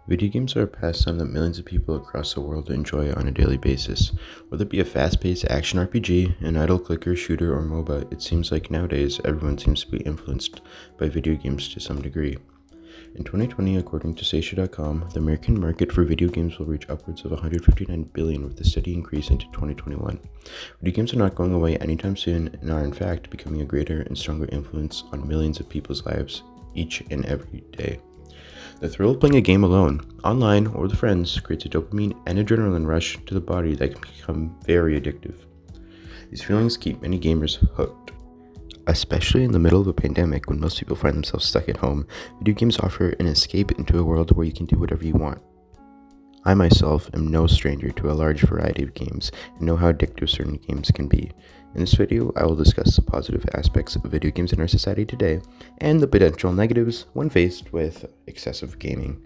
Video games are a pastime that millions of people across the world enjoy on a daily basis. Whether it be a fast-paced action RPG, an idle clicker, shooter, or MOBA, it seems like nowadays everyone seems to be influenced by video games to some degree. In 2020, according to Sasha.com, the American market for video games will reach upwards of $159 billion with a steady increase into 2021. Video games are not going away anytime soon and are in fact becoming a greater and stronger influence on millions of people's lives each and every day. The thrill of playing a game alone, online, or with friends creates a dopamine and adrenaline rush to the body that can become very addictive. These feelings keep many gamers hooked. Especially in the middle of a pandemic when most people find themselves stuck at home, video games offer an escape into a world where you can do whatever you want. I myself am no stranger to a large variety of games and know how addictive certain games can be. In this video, I will discuss the positive aspects of video games in our society today and the potential negatives when faced with excessive gaming.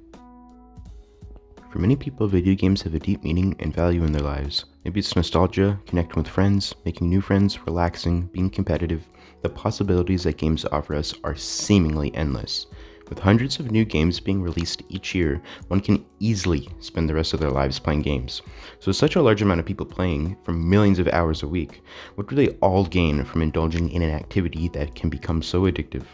For many people, video games have a deep meaning and value in their lives. Maybe it's nostalgia, connecting with friends, making new friends, relaxing, being competitive. The possibilities that games offer us are seemingly endless. With hundreds of new games being released each year, one can easily spend the rest of their lives playing games. So with such a large amount of people playing for millions of hours a week, what do they all gain from indulging in an activity that can become so addictive?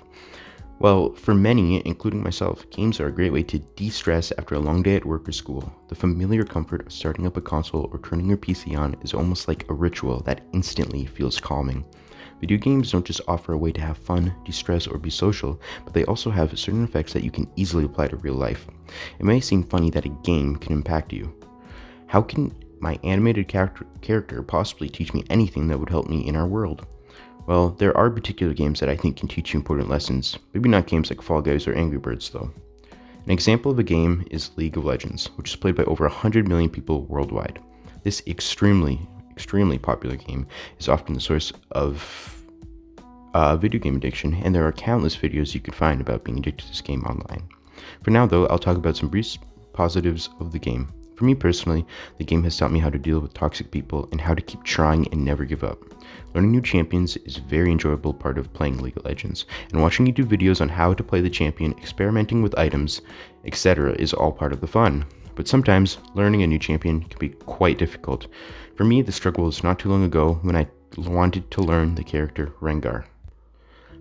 Well, for many, including myself, games are a great way to de-stress after a long day at work or school. The familiar comfort of starting up a console or turning your PC on is almost like a ritual that instantly feels calming. Video games don't just offer a way to have fun, de-stress, or be social, but they also have certain effects that you can easily apply to real life. It may seem funny that a game can impact you. How can my animated character possibly teach me anything that would help me in our world? Well, there are particular games that I think can teach you important lessons. Maybe not games like Fall Guys or Angry Birds, though. An example of a game is League of Legends, which is played by over 100 million people worldwide. This extremely popular game is often the source of video game addiction, and there are countless videos you can find about being addicted to this game online. For now, though, I'll talk about some brief positives of the game. For me personally, the game has taught me how to deal with toxic people and how to keep trying and never give up. Learning new champions is a very enjoyable part of playing League of Legends, and watching YouTube videos on how to play the champion, experimenting with items, etc. is all part of the fun. But sometimes, learning a new champion can be quite difficult. For me, the struggle was not too long ago when I wanted to learn the character Rengar.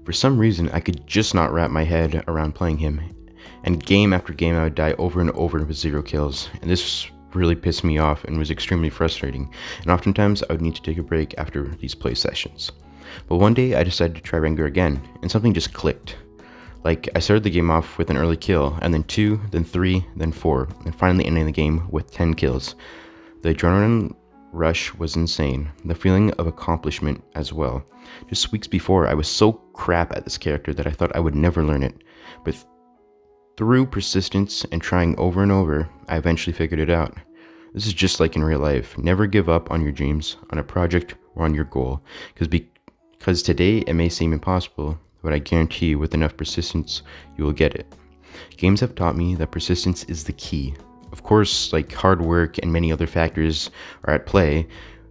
For some reason, I could just not wrap my head around playing him, and game after game I would die over and over with 0 kills, and this really pissed me off and was extremely frustrating, and oftentimes I would need to take a break after these play sessions. But one day I decided to try Rengar again, and something just clicked. Like, I started the game off with an early kill, and then 2, then 3, then 4, and finally ending the game with 10 kills. The adrenaline rush was insane, the feeling of accomplishment as well. Just weeks before, I was so crap at this character that I thought I would never learn it, but through persistence and trying over and over, I eventually figured it out. This is just like in real life. Never give up on your dreams, on a project, or on your goal, because today it may seem impossible, but I guarantee you with enough persistence, you will get it. Games have taught me that persistence is the key. Of course, like hard work and many other factors are at play,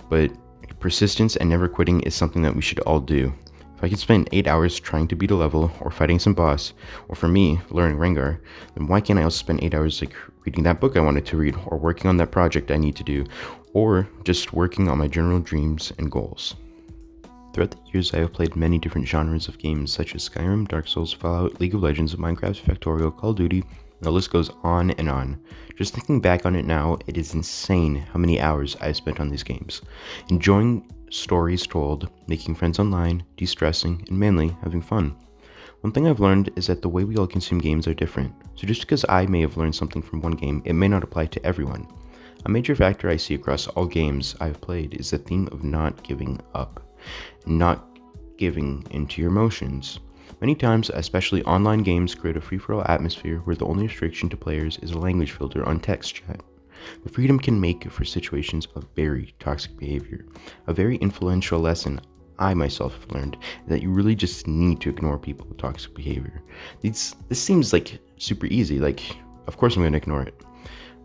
but persistence and never quitting is something that we should all do. If I could spend 8 hours trying to beat a level, or fighting some boss, or for me, learning Rengar, then why can't I also spend 8 hours reading that book I wanted to read, or working on that project I need to do, or just working on my general dreams and goals? Throughout the years, I have played many different genres of games such as Skyrim, Dark Souls, Fallout, League of Legends, Minecraft, Factorio, Call of Duty, and the list goes on and on. Just thinking back on it now, it is insane how many hours I've spent on these games. Enjoying stories told, making friends online, de-stressing, and mainly having fun. One thing I've learned is that the way we all consume games are different. So just because I may have learned something from one game, it may not apply to everyone. A major factor I see across all games I've played is the theme of not giving up, not giving into your emotions. Many times, especially online games, create a free-for-all atmosphere where the only restriction to players is a language filter on text chat. The freedom can make for situations of very toxic behavior. A very influential lesson I myself have learned is that you really just need to ignore people with toxic behavior. This seems like super easy, like, of course I'm going to ignore it.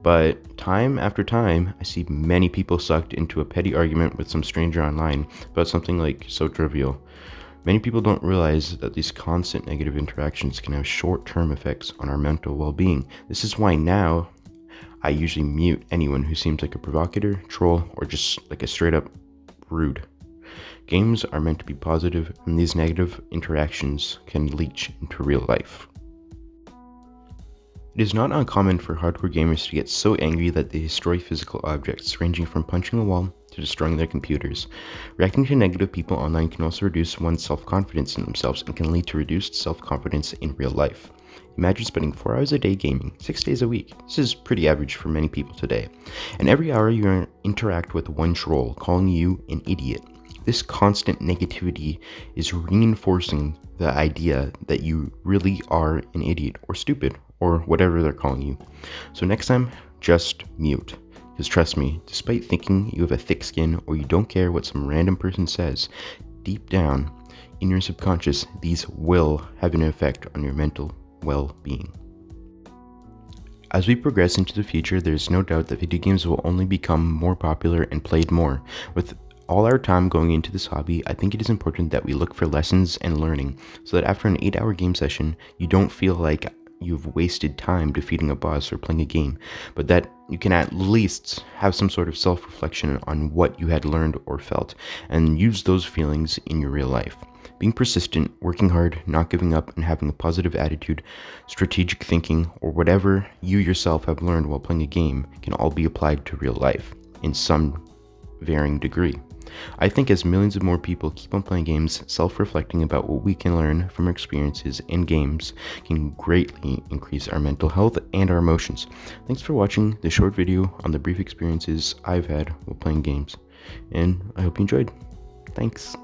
But time after time, I see many people sucked into a petty argument with some stranger online about something like so trivial. Many people don't realize that these constant negative interactions can have short-term effects on our mental well-being. This is why now I usually mute anyone who seems like a provocateur, troll, or just like a straight up rude. Games are meant to be positive, and these negative interactions can leach into real life. It is not uncommon for hardcore gamers to get so angry that they destroy physical objects, ranging from punching a wall to destroying their computers. Reacting to negative people online can also reduce one's self-confidence in themselves and can lead to reduced self-confidence in real life. Imagine spending 4 hours a day gaming, 6 days a week. This is pretty average for many people today. And every hour you interact with one troll calling you an idiot. This constant negativity is reinforcing the idea that you really are an idiot or stupid or whatever they're calling you. So next time, just mute. Because trust me, despite thinking you have a thick skin or you don't care what some random person says, deep down in your subconscious, these will have an effect on your mental well-being. As we progress into the future, there's no doubt that video games will only become more popular and played more. With all our time going into this hobby, I think it is important that we look for lessons and learning so that after an 8-hour game session, you don't feel like you've wasted time defeating a boss or playing a game, but that you can at least have some sort of self-reflection on what you had learned or felt and use those feelings in your real life. Being persistent, working hard, not giving up, and having a positive attitude, strategic thinking, or whatever you yourself have learned while playing a game can all be applied to real life in some varying degree. I think as millions of more people keep on playing games, self-reflecting about what we can learn from our experiences in games can greatly increase our mental health and our emotions. Thanks for watching this short video on the brief experiences I've had while playing games, and I hope you enjoyed. Thanks.